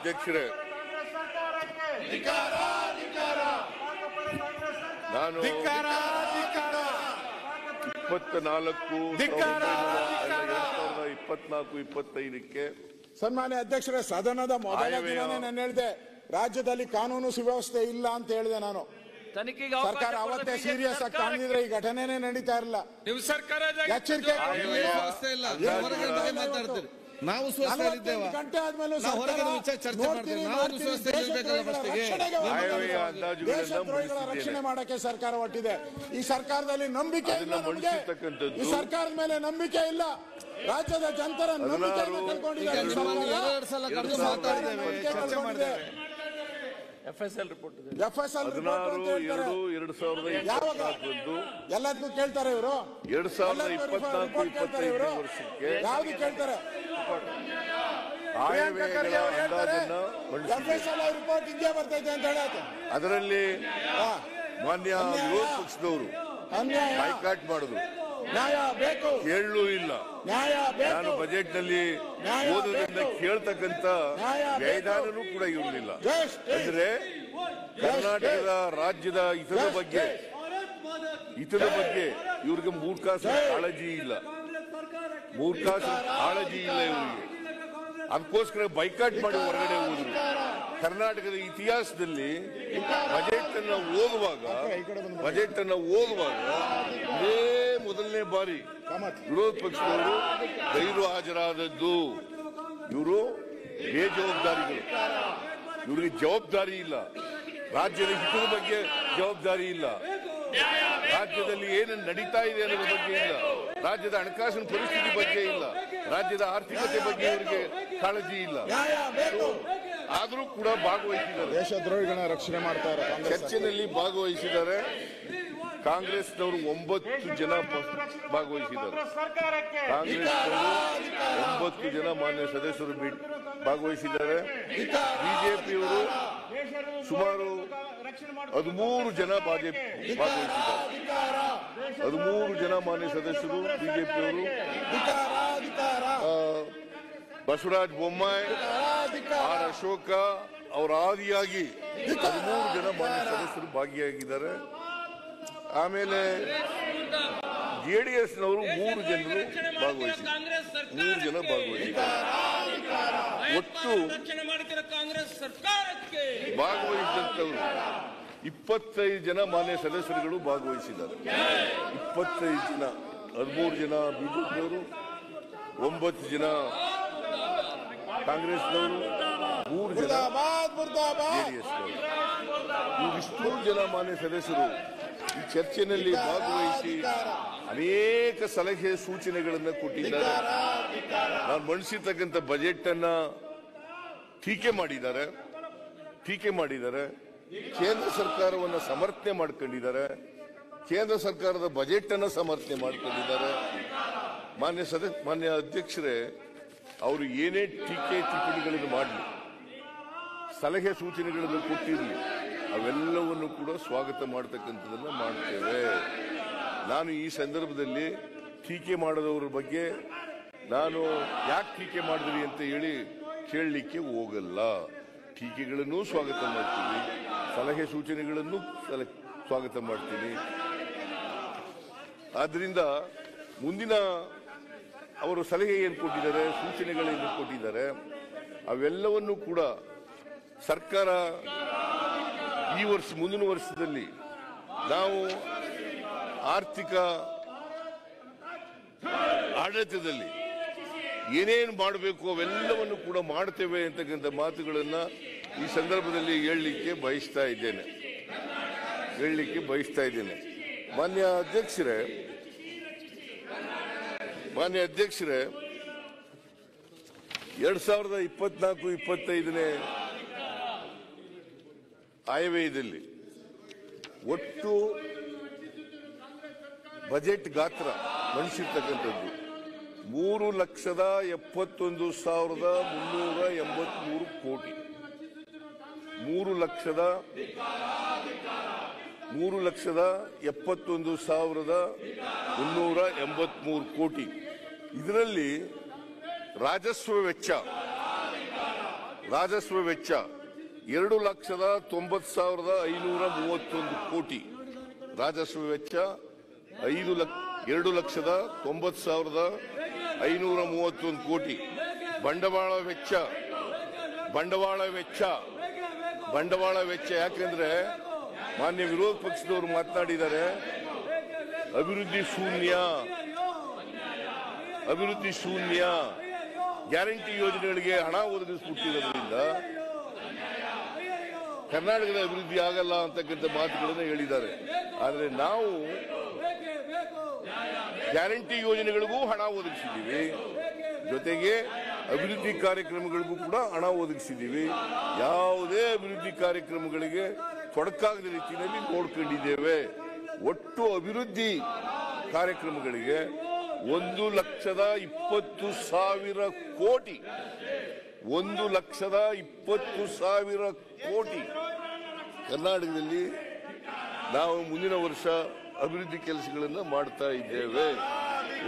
ಅಧ್ಯಕ್ಷರೇ, ನಾನು 24/2024-25ಕ್ಕೆ ಸನ್ಮಾನ್ಯ ಅಧ್ಯಕ್ಷರೇ, ಸದನದ ಮೊದಲ ದಿನನೇ ನಾನು ಹೇಳಿದೆ ರಾಜ್ಯದಲ್ಲಿ ಕಾನೂನು ಸುವ್ಯವಸ್ಥೆ ಇಲ್ಲ ಅಂತ ಹೇಳಿದೆ. ನಾನು ಸರ್ಕಾರ ಅವತ್ತೇ ಸೀರಿಯಸ್ ಆಗಿ ಕಾಣಿದ್ರೆ ಈ ಘಟನೆನೇ ನಡೀತಾ ಇರಲಿಲ್ಲ. ಎಚ್ಚರಿಕೆ ನಾವು ಗಂಟೆ ಆದ್ಮೇಲೆ ರಕ್ಷಣೆ ಮಾಡಕ್ಕೆ ಸರ್ಕಾರ ಹೊಟ್ಟಿದೆ. ಈ ಸರ್ಕಾರದಲ್ಲಿ ನಂಬಿಕೆ ಇಲ್ಲ, ನಮಗೆ ಈ ಸರ್ಕಾರದ ಮೇಲೆ ನಂಬಿಕೆ ಇಲ್ಲ. ರಾಜ್ಯದ ಜನತರ ನಂಬಿಕೆಯನ್ನು ಕಳ್ಕೊಂಡಿದ್ದಾರೆ. FSL ರಿಪೋರ್ಟ್ ಎಲ್ಲದಕ್ಕೂ ಕೇಳ್ತಾರೆ ಇವರು. 2024-25 ವರ್ಷಕ್ಕೆ ಯಾವ್ದು ಕೇಳ್ತಾರೆ? ರಿಪೋರ್ಟ್ ಹಿಂಗೆ ಬರ್ತೈತೆ ಅಂತ ಹೇಳತ್ತೆ. ಅದರಲ್ಲಿ ಮಾನ್ಯ ವಿರೋಧ ಪಕ್ಷದವರು ಬಾಯ್ಕಾಟ್ ಮಾಡಿದ್ರು. ನ್ಯಾಯ ಬೇಕು, ಕೇಳಲೂ ಇಲ್ಲ. ನ್ಯಾಯ ಬೇಕು. ನಾನು ಬಜೆಟ್ ನಲ್ಲಿ ಓದೋದ್ರಿಂದ ಕೇಳ್ತಕ್ಕಂತ ವ್ಯಯದಾನೂ ಕೂಡ ಇರಲಿಲ್ಲ. ಅಂದ್ರೆ ಕರ್ನಾಟಕದ ರಾಜ್ಯದ ಹಿತದ ಬಗ್ಗೆ ಇವ್ರಿಗೆ ಮೂರ್ಖಾಸು ಕಾಳಜಿ ಇಲ್ಲ. ಇವರಿಗೆ ಅದಕ್ಕೋಸ್ಕರ ಬೈಕಾಟ್ ಮಾಡಿ ಹೊರಗಡೆ ಹೋದ್ರು. ಕರ್ನಾಟಕದ ಇತಿಹಾಸದಲ್ಲಿ ಬಜೆಟ್ ಅನ್ನ ಓದುವಾಗ ಇದೇ ಮೊದಲನೇ ಬಾರಿ ವಿರೋಧ ಪಕ್ಷದವರು ಗೈರು ಹಾಜರಾದದ್ದು. ಇವರು ಬೇಜವಾಬ್ದಾರಿಗಳು. ಇವರಿಗೆ ಜವಾಬ್ದಾರಿ ಇಲ್ಲ. ರಾಜ್ಯದ ಹಿತದ ಬಗ್ಗೆ ಜವಾಬ್ದಾರಿ ಇಲ್ಲ. ರಾಜ್ಯದಲ್ಲಿ ಏನು ನಡೀತಾ ಇದೆ ಅನ್ನೋದ್ರ ಬಗ್ಗೆ ಇಲ್ಲ. ರಾಜ್ಯದ ಹಣಕಾಸಿನ ಪರಿಸ್ಥಿತಿ ಬಗ್ಗೆ ಇಲ್ಲ. ರಾಜ್ಯದ ಆರ್ಥಿಕತೆ ಬಗ್ಗೆ ಇವರಿಗೆ ಕಾಳಜಿ ಇಲ್ಲ. ಆದರೂ ಕೂಡ ಭಾಗವಹಿಸಿದ್ದಾರೆ. ದೇಶದ್ರೋಹಿಗಳನ್ನ ರಕ್ಷಣೆ ಮಾಡ್ತಾರೆ. ಚರ್ಚೆಯಲ್ಲಿ ಭಾಗವಹಿಸಿದ್ದಾರೆ. ಕಾಂಗ್ರೆಸ್ನವರು 9 ಜನ ಭಾಗವಹಿಸಿದ್ದಾರೆ. ಕಾಂಗ್ರೆಸ್ನವರು 9 ಜನ ಮಾನ್ಯ ಸದಸ್ಯರು ಭಾಗವಹಿಸಿದ್ದಾರೆ. ಬಿಜೆಪಿಯವರು ಸುಮಾರು 13 ಜನ ಭಾಗವಹಿಸಿದ್ದಾರೆ. 13 ಜನ ಮಾನ್ಯ ಸದಸ್ಯರು ಬಿಜೆಪಿಯವರು. ಬಸವರಾಜ ಬೊಮ್ಮಾಯಿ, ಆರ್ ಅಶೋಕ ಅವರ ಆದಿಯಾಗಿ 13 ಜನ ಮಾನ್ಯ ಸದಸ್ಯರು ಭಾಗಿಯಾಗಿದ್ದಾರೆ. ಆಮೇಲೆ ಜೆಡಿಎಸ್ನವರು 3 ಜನರು ಭಾಗವಹಿಸಿದ್ದಾರೆ. ಒಟ್ಟು ಭಾಗವಹಿಸಿದಂತವರು 25 ಜನ ಮಾನ್ಯ ಸದಸ್ಯರುಗಳು ಭಾಗವಹಿಸಿದ್ದಾರೆ. 25 ಜನ, 13 ಜನ ಬಿಜೆಪಿಯವರು, 9 ಜನ ಕಾಂಗ್ರೆಸ್ನವರು, 3 ಜನ ಜೆಡಿಎಸ್ನವರು. ಇವಿಷ್ಟು ಜನ ಮಾನ್ಯ ಸದಸ್ಯರು ಈ ಚರ್ಚೆಯಲ್ಲಿ ಭಾಗವಹಿಸಿ ಅನೇಕ ಸಲಹೆ ಸೂಚನೆಗಳನ್ನು ಕೊಟ್ಟಿದ್ದಾರೆ. ನಾನು ಮಂಡಿಸಿರ್ತಕ್ಕಂಥ ಬಜೆಟ್ ಅನ್ನ ಟೀಕೆ ಮಾಡಿದ್ದಾರೆ. ಕೇಂದ್ರ ಸರ್ಕಾರವನ್ನು ಸಮರ್ಥನೆ ಮಾಡ್ಕೊಂಡಿದ್ದಾರೆ. ಕೇಂದ್ರ ಸರ್ಕಾರದ ಬಜೆಟ್ ಅನ್ನ ಸಮರ್ಥನೆ ಮಾಡ್ಕೊಂಡಿದ್ದಾರೆ. ಮಾನ್ಯ ಅಧ್ಯಕ್ಷರೇ, ಅವರು ಏನೇ ಟೀಕೆ ಟಿಪ್ಪಣಿಗಳನ್ನು ಮಾಡಲಿ, ಸಲಹೆ ಸೂಚನೆಗಳನ್ನು ಕೊಟ್ಟಿರಲಿ, ಅವೆಲ್ಲವನ್ನು ಕೂಡ ಸ್ವಾಗತ ಮಾಡತಕ್ಕಂಥದನ್ನ ಮಾಡ್ತೇವೆ. ನಾನು ಈ ಸಂದರ್ಭದಲ್ಲಿ ಟೀಕೆ ಮಾಡದವರ ಬಗ್ಗೆ ನಾನು ಯಾಕೆ ಟೀಕೆ ಮಾಡಿದ್ರಿ ಅಂತ ಹೇಳಿ ಕೇಳಲಿಕ್ಕೆ ಹೋಗಲ್ಲ. ಟೀಕೆಗಳನ್ನು ಸ್ವಾಗತ ಮಾಡ್ತೀನಿ, ಸಲಹೆ ಸೂಚನೆಗಳನ್ನು ಸ್ವಾಗತ ಮಾಡ್ತೀನಿ. ಆದ್ರಿಂದ ಮುಂದಿನ ಅವರು ಸಲಹೆ ಏನು ಕೊಟ್ಟಿದ್ದಾರೆ, ಸೂಚನೆಗಳೇನು ಕೊಟ್ಟಿದ್ದಾರೆ, ಅವೆಲ್ಲವನ್ನು ಕೂಡ ಸರ್ಕಾರ ಈ ವರ್ಷ ಮುಂದಿನ ವರ್ಷದಲ್ಲಿ ನಾವು ಆರ್ಥಿಕ ಆಡಳಿತದಲ್ಲಿ ಏನೇನು ಮಾಡಬೇಕು ಅವೆಲ್ಲವನ್ನು ಕೂಡ ಮಾಡ್ತೇವೆ ಅಂತಕ್ಕಂಥ ಮಾತುಗಳನ್ನ ಈ ಸಂದರ್ಭದಲ್ಲಿ ಹೇಳಲಿಕ್ಕೆ ಬಯಸ್ತಾ ಇದ್ದೇನೆ. ಮಾನ್ಯ ಅಧ್ಯಕ್ಷರೇ, 2024-25ನೇ ಆಯವ್ಯಯದಲ್ಲಿ ಒಟ್ಟು ಬಜೆಟ್ ಗಾತ್ರ ಮಂಡಿಸಿರ್ತಕ್ಕಂಥದ್ದು 3,71,383 ಕೋಟಿ. 3,71,383 ಕೋಟಿ. ಇದರಲ್ಲಿ ರಾಜಸ್ವ ವೆಚ್ಚ ರಾಜಸ್ವ ವೆಚ್ಚ 2,90,531 ಕೋಟಿ. ರಾಜಸ್ವ ವೆಚ್ಚ 2,90,531 ಕೋಟಿ. ಬಂಡವಾಳ ವೆಚ್ಚ ಯಾಕಂದ್ರೆ ಮಾನ್ಯ ವಿರೋಧ ಪಕ್ಷದವರು ಮಾತನಾಡಿದ್ದಾರೆ, ಅಭಿವೃದ್ಧಿ ಶೂನ್ಯ ಗ್ಯಾರಂಟಿ ಯೋಜನೆಗಳಿಗೆ ಹಣ ಒದಗಿಸಿಬಿಟ್ಟಿರೋದ್ರಿಂದ ಕರ್ನಾಟಕದ ಅಭಿವೃದ್ಧಿ ಆಗಲ್ಲ ಅಂತಕ್ಕಂಥ ಮಾತುಗಳನ್ನು ಹೇಳಿದ್ದಾರೆ. ಆದರೆ ನಾವು ಗ್ಯಾರಂಟಿ ಯೋಜನೆಗಳಿಗೂ ಹಣ ಒದಗಿಸಿದ್ದೀವಿ, ಜೊತೆಗೆ ಅಭಿವೃದ್ಧಿ ಕಾರ್ಯಕ್ರಮಗಳಿಗೂ ಕೂಡ ಹಣ ಒದಗಿಸಿದ್ದೀವಿ. ಯಾವುದೇ ಅಭಿವೃದ್ಧಿ ಕಾರ್ಯಕ್ರಮಗಳಿಗೆ ತೊಡಕಾಗದ ರೀತಿಯಲ್ಲಿ ನೋಡ್ಕೊಂಡಿದ್ದೇವೆ. ಒಟ್ಟು ಅಭಿವೃದ್ಧಿ ಕಾರ್ಯಕ್ರಮಗಳಿಗೆ 1,20,000 ಕೋಟಿ 1,20,000 ಕೋಟಿ ಕರ್ನಾಟಕದಲ್ಲಿ ನಾವು ಮುಂದಿನ ವರ್ಷ ಅಭಿವೃದ್ಧಿ ಕೆಲಸಗಳನ್ನು ಮಾಡ್ತಾ ಇದ್ದೇವೆ.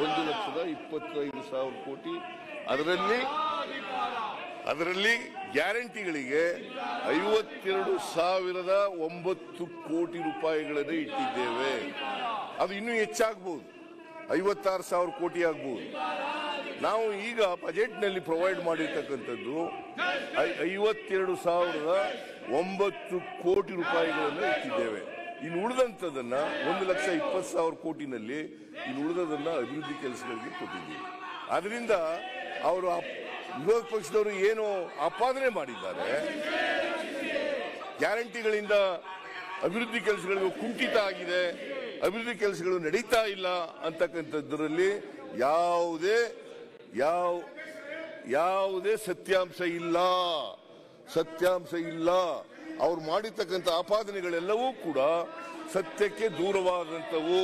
1,25,000 ಕೋಟಿ. ಅದರಲ್ಲಿ ಗ್ಯಾರಂಟಿಗಳಿಗೆ 52,009 ಕೋಟಿ ರೂಪಾಯಿಗಳನ್ನು ಇಟ್ಟಿದ್ದೇವೆ. ಅದು ಇನ್ನೂ ಹೆಚ್ಚಾಗಬಹುದು, 56,000 ಕೋಟಿ ಆಗಬಹುದು. ನಾವು ಈಗ ಬಜೆಟ್ನಲ್ಲಿ ಪ್ರೊವೈಡ್ ಮಾಡಿರ್ತಕ್ಕಂಥದ್ದು 52,009 ಕೋಟಿ ರೂಪಾಯಿಗಳನ್ನು ಇಟ್ಟಿದ್ದೇವೆ. ಇನ್ನು ಉಳಿದಂಥದನ್ನ 1,20,000 ಕೋಟಿನಲ್ಲಿ ಇನ್ನು ಉಳಿದದನ್ನ ಅಭಿವೃದ್ಧಿ ಕೆಲಸಗಳಿಗೆ ಕೊಟ್ಟಿದ್ದೀವಿ. ಅದರಿಂದ ಅವರು ವಿರೋಧ ಪಕ್ಷದವರು ಏನು ಆಪಾದನೆ ಮಾಡಿದ್ದಾರೆ, ಗ್ಯಾರಂಟಿಗಳಿಂದ ಅಭಿವೃದ್ಧಿ ಕೆಲಸಗಳಿಗೆ ಕುಂಠಿತ ಆಗಿದೆ, ಅಭಿವೃದ್ಧಿ ಕೆಲಸಗಳು ನಡೀತಾ ಇಲ್ಲ ಅಂತಕ್ಕಂಥದ್ರಲ್ಲಿ ಯಾವುದೇ ಸತ್ಯಾಂಶ ಇಲ್ಲ. ಅವ್ರು ಮಾಡಿರ್ತಕ್ಕಂಥ ಆಪಾದನೆಗಳೆಲ್ಲವೂ ಕೂಡ ಸತ್ಯಕ್ಕೆ ದೂರವಾದಂಥವು.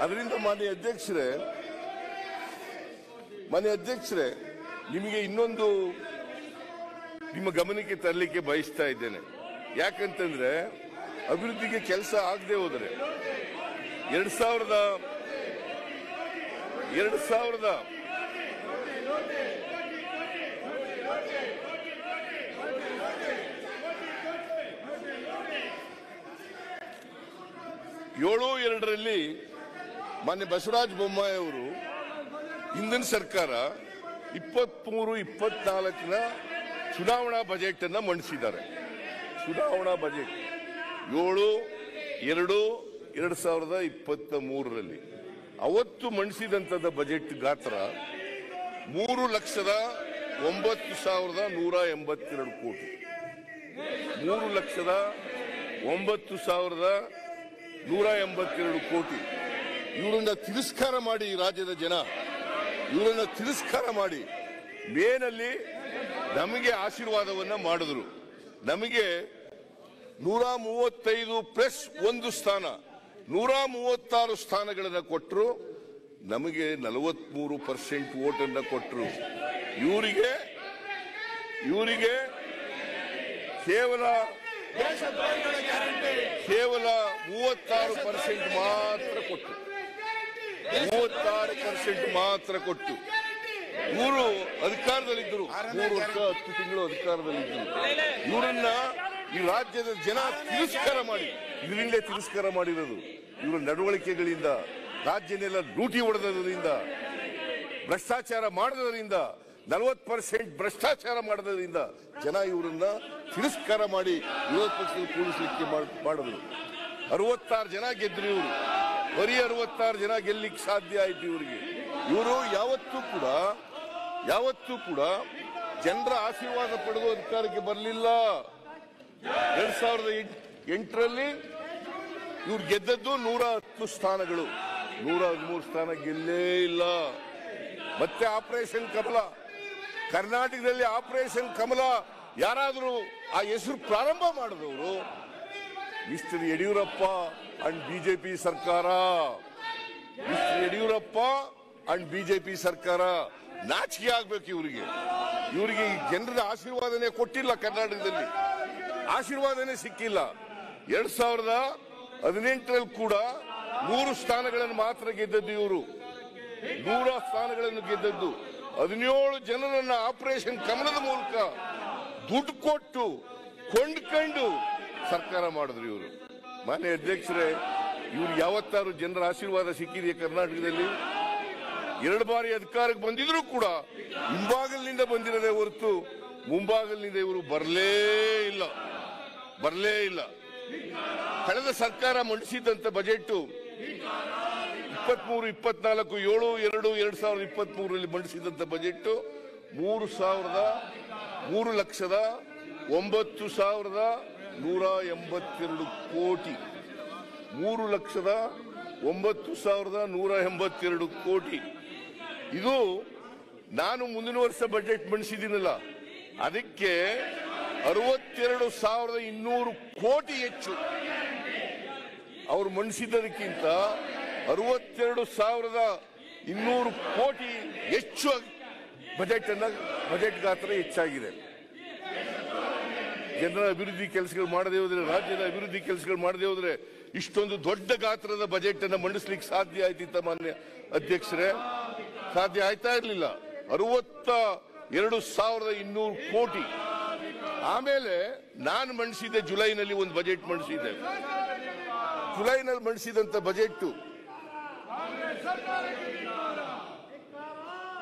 ಅದರಿಂದ ಮಾನ್ಯ ಅಧ್ಯಕ್ಷರೇ, ನಿಮಗೆ ಇನ್ನೊಂದು ನಿಮ್ಮ ಗಮನಕ್ಕೆ ತರಲಿಕ್ಕೆ ಬಯಸ್ತಾ ಇದ್ದೇನೆ. ಯಾಕಂತಂದ್ರೆ ಅಭಿವೃದ್ಧಿಗೆ ಕೆಲಸ ಆಗದೆ ಹೋದರೆ 2007 7/2 ಮಾನ್ಯ ಬಸವರಾಜ ಬೊಮ್ಮಾಯಿ ಅವರು ಹಿಂದಿನ ಸರ್ಕಾರ 23-24 ಚುನಾವಣಾ ಬಜೆಟ್ ಅನ್ನ ಮಂಡಿಸಿದ್ದಾರೆ. ಚುನಾವಣಾ ಬಜೆಟ್ 7/2/2023 ಅವತ್ತು ಮಂಡಿಸಿದಂತದ ಬಜೆಟ್ ಗಾತ್ರ 3,09,182 ಕೋಟಿ. 3,09,182 ಕೋಟಿ. ಇವರನ್ನ ತಿರಸ್ಕಾರ ಮಾಡಿ ರಾಜ್ಯದ ಜನ ಮೇನಲ್ಲಿ ನಮಗೆ ಆಶೀರ್ವಾದವನ್ನ ಮಾಡಿದ್ರು. ನಮಗೆ 135+1 ಸ್ಥಾನ 136 ಸ್ಥಾನಗಳನ್ನು ಕೊಟ್ಟರು. ನಮಗೆ 43% ವೋಟನ್ನು ಕೊಟ್ಟರು. ಇವರಿಗೆ ಕೇವಲ 36% ಮಾತ್ರ ಕೊಟ್ಟು ಇವರು ಅಧಿಕಾರದಲ್ಲಿದ್ದರು. 3 ವರ್ಷ 10 ತಿಂಗಳು ಅಧಿಕಾರದಲ್ಲಿದ್ದರು. ಇವರನ್ನ ಈ ರಾಜ್ಯದ ಜನ ತಿರಸ್ಕಾರ ಮಾಡಿರೋದು. ಇವರ ನಡವಳಿಕೆಗಳಿಂದ, ರಾಜ್ಯನೆಲ್ಲ ಲೂಟಿ ಹೊಡೆದರಿಂದ, ಭ್ರಷ್ಟಾಚಾರ ಮಾಡದ್ರಿಂದ, 40% ಭ್ರಷ್ಟಾಚಾರ ಮಾಡದ್ರಿಂದ ಜನ ಇವರನ್ನ ತಿರಸ್ಕಾರ ಮಾಡಿ ವಿರೋಧ ಪಕ್ಷದಲ್ಲಿ ಕೂಡಿಸಲಿಕ್ಕೆ ಮಾಡಿದ್ರು. 66 ಜನ ಗೆದ್ರು. ಇವರು ಬರೀ 66 ಜನ ಗೆಲ್ಲಿಕ್ಕೆ ಸಾಧ್ಯ ಆಯ್ತು ಇವರಿಗೆ. ಇವರು ಯಾವತ್ತೂ ಕೂಡ ಜನರ ಆಶೀರ್ವಾದ ಪಡೆದು ಅಧಿಕಾರಕ್ಕೆ ಬರಲಿಲ್ಲ. 2008ರಲ್ಲಿ ಇವ್ರು ಗೆದ್ದದ್ದು 110 ಸ್ಥಾನಗಳು, 113 ಸ್ಥಾನ ಗೆಲ್ಲೇ ಇಲ್ಲ. ಮತ್ತೆ ಆಪರೇಷನ್ ಕಮಲ, ಕರ್ನಾಟಕದಲ್ಲಿ ಆಪರೇಷನ್ ಕಮಲ ಯಾರಾದರೂ ಆ ಹೆಸರು ಪ್ರಾರಂಭ ಮಾಡಿದವರು ಮಿಸ್ಟರ್ ಯಡಿಯೂರಪ್ಪ ಅಂಡ್ ಬಿಜೆಪಿ ಸರ್ಕಾರ. ನಾಚಿಕೆ ಆಗ್ಬೇಕು ಇವರಿಗೆ. ಈ ಜನರ ಆಶೀರ್ವಾದನೆ ಕೊಟ್ಟಿಲ್ಲ. ಕರ್ನಾಟಕದಲ್ಲಿ ಆಶೀರ್ವಾದನೆ ಸಿಕ್ಕಿಲ್ಲ. 2018ರಲ್ಲಿ ಕೂಡ 100 ಸ್ಥಾನಗಳನ್ನು ಮಾತ್ರ ಗೆದ್ದದ್ದು ಇವರು. 100 ಸ್ಥಾನಗಳನ್ನು ಗೆದ್ದದ್ದು. 17 ಜನರನ್ನ ಆಪರೇಷನ್ ಕಮಲದ ಮೂಲಕ ದುಡ್ಡು ಕೊಟ್ಟು ಕೊಂಡ್ಕೊಂಡು ಸರ್ಕಾರ ಮಾಡಿದ್ರು ಇವರು. ಮಾನ್ಯ ಅಧ್ಯಕ್ಷರೇ, ಇವ್ರು ಯಾವತ್ತಾರು ಜನರ ಆಶೀರ್ವಾದ ಸಿಕ್ಕಿದೆಯಾ ಕರ್ನಾಟಕದಲ್ಲಿ? 2 ಬಾರಿ ಅಧಿಕಾರಕ್ಕೆ ಬಂದಿದ್ರು ಕೂಡ ಹಿಂಬಾಗಲಿನಿಂದ ಬಂದಿರದೆ ಹೊರತು ಮುಂಬಾಗಲಿನಿಂದ ಇವರು ಬರಲೇ ಇಲ್ಲ. ಕಳೆದ ಸರ್ಕಾರ ಮಂಡಿಸಿದಂತ ಬಜೆಟ್ 23-24/7/2023 ಮಂಡಿಸಿದಂತ ಬಜೆಟ್ 3,09,182 ಕೋಟಿ. 3,09,182 ಕೋಟಿ. ಇದು ನಾನು ಮುಂದಿನ ವರ್ಷ ಬಜೆಟ್ ಮಂಡಿಸಿದ್ದೀನಲ್ಲ, ಅದಕ್ಕೆ 62,200 ಕೋಟಿ ಹೆಚ್ಚು. ಅವರು ಮಂಡಿಸಿದ್ದಕ್ಕಿಂತ 62,200 ಕೋಟಿ ಹೆಚ್ಚು ಬಜೆಟ್ ಗಾತ್ರ ಹೆಚ್ಚಾಗಿದೆ. ಜನರ ಅಭಿವೃದ್ಧಿ ಕೆಲಸಗಳು ಮಾಡದೇ ಹೋದ್ರೆ, ರಾಜ್ಯದ ಅಭಿವೃದ್ಧಿ ಕೆಲಸಗಳು ಮಾಡದೇ ಹೋದ್ರೆ ಇಷ್ಟೊಂದು ದೊಡ್ಡ ಗಾತ್ರದ ಬಜೆಟ್ ಅನ್ನು ಮಂಡಿಸ್ಲಿಕ್ಕೆ ಸಾಧ್ಯ ಆಯ್ತಿತ್ತ? ಮಾನ್ಯ ಅಧ್ಯಕ್ಷರೇ, ಸಾಧ್ಯ ಆಯ್ತಾ ಇರಲಿಲ್ಲ. 62,200 ಕೋಟಿ. ಆಮೇಲೆ ನಾನು ಮಂಡಿಸಿದ್ದೆ ಜುಲೈನಲ್ಲಿ ಒಂದು ಬಜೆಟ್ ಮಂಡಿಸಿದ್ದೆ. ಜುಲೈನಲ್ಲಿ ಮಂಡಿಸಿದಂತ ಬಜೆಟ್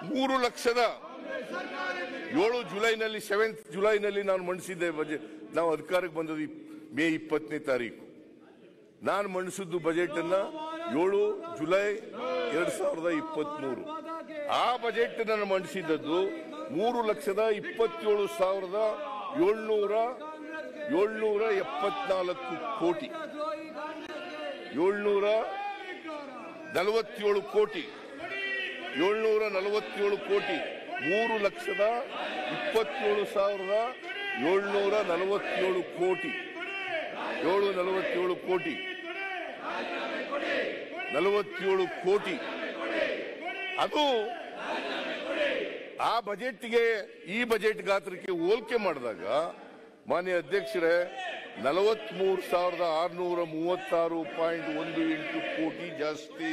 3,07,000 ಜುಲೈನಲ್ಲಿ 7th ಜುಲೈನಲ್ಲಿ ನಾನು ಮಂಡಿಸಿದ್ದೆ ಬಜೆಟ್. ನಾವು ಅಧಿಕಾರಕ್ಕೆ ಬಂದದ್ದು ಮೇ 20ನೇ ತಾರೀಕು. ನಾನು ಮಂಡಿಸಿದ್ದು ಬಜೆಟ್ ಅನ್ನ 7 ಜುಲೈ 2023. ಆ ಬಜೆಟ್ ನಾನು ಮಂಡಿಸಿದ್ದದ್ದು 3,27,774 ಕೋಟಿ. 747 ಕೋಟಿ. 747 ಕೋಟಿ. 3,27,747 ಕೋಟಿ. 747 ಕೋಟಿ. 47 ಕೋಟಿ. ಅದು ಆ ಬಜೆಟ್ಗೆ ಈ ಬಜೆಟ್ ಗಾತ್ರಕ್ಕೆ ಹೋಲಿಕೆ ಮಾಡಿದಾಗ ಮಾನ್ಯ ಅಧ್ಯಕ್ಷರೇ 43,636.18 ಕೋಟಿ ಜಾಸ್ತಿ.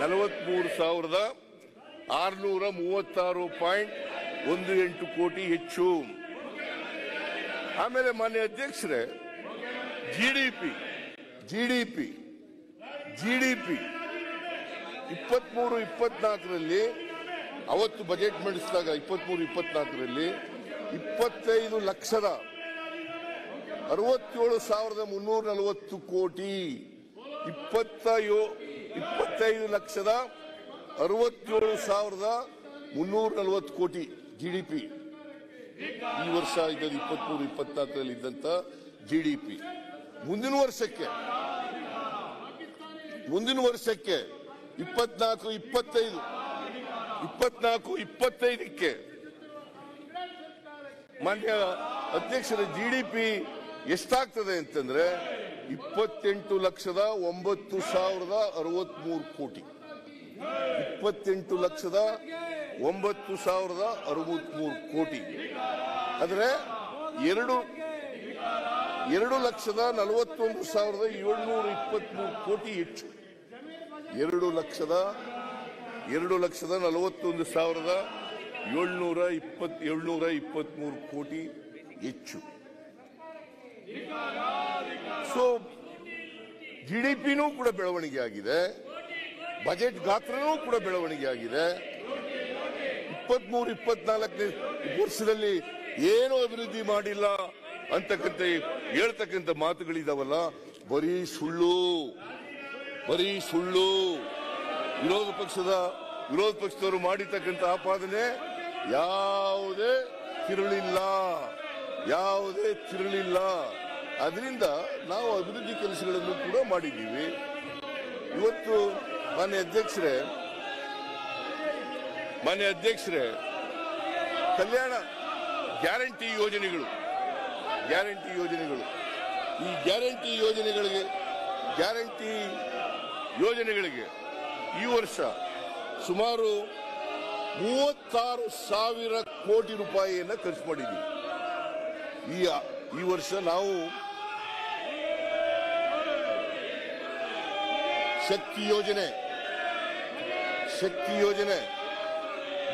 43,636.18 ಕೋಟಿ ಹೆಚ್ಚು. ಆಮೇಲೆ ಮಾನ್ಯ ಅಧ್ಯಕ್ಷರೇ, ಜಿಡಿಪಿ 23-24ರಲ್ಲಿ ಅವತ್ತು ಬಜೆಟ್ ಮಂಡಿಸಿದಾಗ 23-24ರಲ್ಲಿ 25,67,340 ಕೋಟಿ. 25,67,340 ಕೋಟಿ ಜಿಡಿಪಿ ಈ ವರ್ಷ ಇದ್ದದ್ದು. 23-24ರಲ್ಲಿ ಇದ್ದಂತ ಜಿಡಿಪಿ ಮುಂದಿನ ವರ್ಷಕ್ಕೆ 24-25ಕ್ಕೆ ಮಾನ್ಯ ಅಧ್ಯಕ್ಷರ ಜಿಡಿಪಿ ಎಷ್ಟಾಗ್ತದೆ ಅಂತಂದ್ರೆ 28,09,063 ಕೋಟಿ. 28,09,063 ಕೋಟಿ. ಆದರೆ 2,41,723 ಕೋಟಿ ಹೆಚ್ಚು. 2,41,723 ಕೋಟಿ ಹೆಚ್ಚು. ಸೊ ಜಿಡಿಪಿನೂ ಕೂಡ ಬೆಳವಣಿಗೆ ಆಗಿದೆ, ಬಜೆಟ್ ಗಾತ್ರನೂ ಕೂಡ ಬೆಳವಣಿಗೆ ಆಗಿದೆ. 23-24ನೇ ವರ್ಷದಲ್ಲಿ ಏನೂ ಅಭಿವೃದ್ಧಿ ಮಾಡಿಲ್ಲ ಅಂತಕ್ಕಂಥ ಹೇಳ್ತಕ್ಕಂಥ ಮಾತುಗಳಿದಾವಲ್ಲ, ಬರೀ ಸುಳ್ಳು. ವಿರೋಧ ಪಕ್ಷದವರು ಮಾಡಿರ್ತಕ್ಕಂಥ ಆಪಾದನೆ ಯಾವುದೇ ತಿರುಳಿಲ್ಲ. ಅದರಿಂದ ನಾವು ಅಭಿವೃದ್ಧಿ ಕೆಲಸಗಳನ್ನು ಕೂಡ ಮಾಡಿದ್ದೀವಿ. ಇವತ್ತು ಮಾನ್ಯ ಅಧ್ಯಕ್ಷರೇ ಕಲ್ಯಾಣ ಗ್ಯಾರಂಟಿ ಯೋಜನೆಗಳು ಈ ಗ್ಯಾರಂಟಿ ಯೋಜನೆಗಳಿಗೆ ಈ ವರ್ಷ ಸುಮಾರು 36,000 ಕೋಟಿ ರೂಪಾಯಿಯನ್ನು ಖರ್ಚು ಮಾಡಿದ್ದೀವಿ. ಈ ವರ್ಷ ನಾವು ಶಕ್ತಿ ಯೋಜನೆ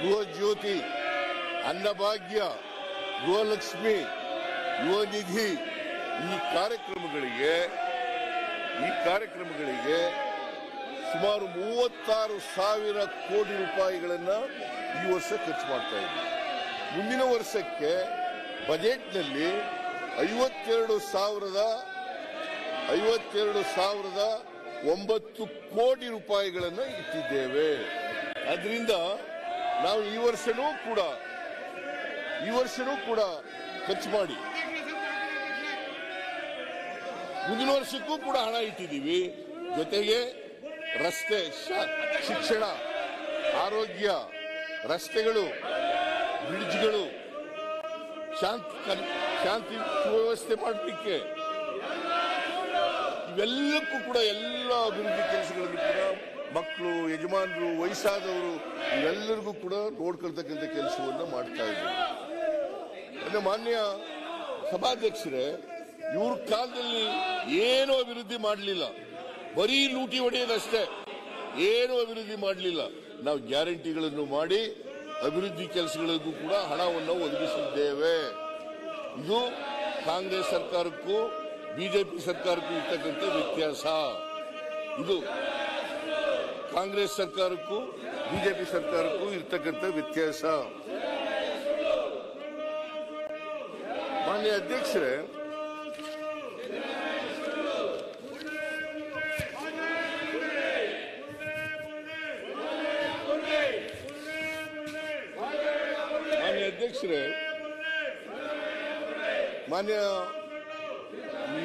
ಗೃಹ ಜ್ಯೋತಿ, ಅನ್ನಭಾಗ್ಯ, ಗೃಹಲಕ್ಷ್ಮಿ, ಯುವ ನಿಧಿ ಈ ಕಾರ್ಯಕ್ರಮಗಳಿಗೆ ಸುಮಾರು 36,000 ಕೋಟಿ ರೂಪಾಯಿಗಳನ್ನ ಈ ವರ್ಷ ಖರ್ಚು ಮಾಡ್ತಾ ಇದ್ದೀವಿ. ಮುಂದಿನ ವರ್ಷಕ್ಕೆ ಬಜೆಟ್ನಲ್ಲಿ 52,900 ಕೋಟಿ ರೂಪಾಯಿಗಳನ್ನು ಇಟ್ಟಿದ್ದೇವೆ. ಅದರಿಂದ ನಾವು ಈ ವರ್ಷನೂ ಕೂಡ ಖರ್ಚು ಮಾಡಿ ಮುಂದಿನ ವರ್ಷಕ್ಕೂ ಕೂಡ ಹಣ ಇಟ್ಟಿದ್ದೀವಿ. ಜೊತೆಗೆ ರಸ್ತೆ, ಶಿಕ್ಷಣ, ಆರೋಗ್ಯ, ರಸ್ತೆಗಳು, ಬ್ರಿಡ್ಜ್ಗಳು, ಶಾಂತಿ ಸುವ್ಯವಸ್ಥೆ ಮಾಡಲಿಕ್ಕೆ ಇವೆಲ್ಲಕ್ಕೂ ಕೂಡ ಎಲ್ಲ ಅಭಿವೃದ್ಧಿ ಕೆಲಸಗಳನ್ನು ಕೂಡ ಮಕ್ಕಳು, ಯಜಮಾನರು, ವಯಸ್ಸಾದವರು ಇವೆಲ್ಲರಿಗೂ ಕೂಡ ನೋಡ್ಕೊಳ್ತಕ್ಕಂಥ ಕೆಲಸವನ್ನು ಮಾಡ್ತಾ ಇದ್ದಾರೆ. ಮಾನ್ಯ ಸಭಾಧ್ಯಕ್ಷರೇ, ಇವ್ರ ಕಾಲದಲ್ಲಿ ಏನೂ ಅಭಿವೃದ್ಧಿ ಮಾಡಲಿಲ್ಲ, ಬರೀ ಲೂಟಿ ಹೊಡೆಯೋದಷ್ಟೇ, ಏನೂ ಅಭಿವೃದ್ಧಿ ಮಾಡಲಿಲ್ಲ. ನಾವು ಗ್ಯಾರಂಟಿಗಳನ್ನು ಮಾಡಿ ಅಭಿವೃದ್ಧಿ ಕೆಲಸಗಳಿಗೂ ಕೂಡ ಹಣವನ್ನು ಒದಗಿಸಿದ್ದೇವೆ. ಇದು ಕಾಂಗ್ರೆಸ್ ಸರ್ಕಾರಕ್ಕೂ ಬಿಜೆಪಿ ಸರ್ಕಾರಕ್ಕೂ ಇರ್ತಕ್ಕಂಥ ವ್ಯತ್ಯಾಸ. ಇದು ಕಾಂಗ್ರೆಸ್ ಸರ್ಕಾರಕ್ಕೂ ಬಿಜೆಪಿ ಸರ್ಕಾರಕ್ಕೂ ಇರ್ತಕ್ಕಂಥ ವ್ಯತ್ಯಾಸ. ಮಾನ್ಯ ಅಧ್ಯಕ್ಷರೇ, ಮಾನ್ಯ ಈ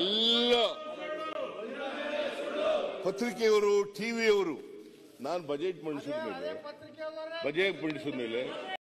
ಎಲ್ಲ ಪತ್ರಿಕೆಯವರು, ಟಿವಿಯವರು, ನಾನು ಬಜೆಟ್ ಮಂಡಿಸಿದ ಮೇಲೆ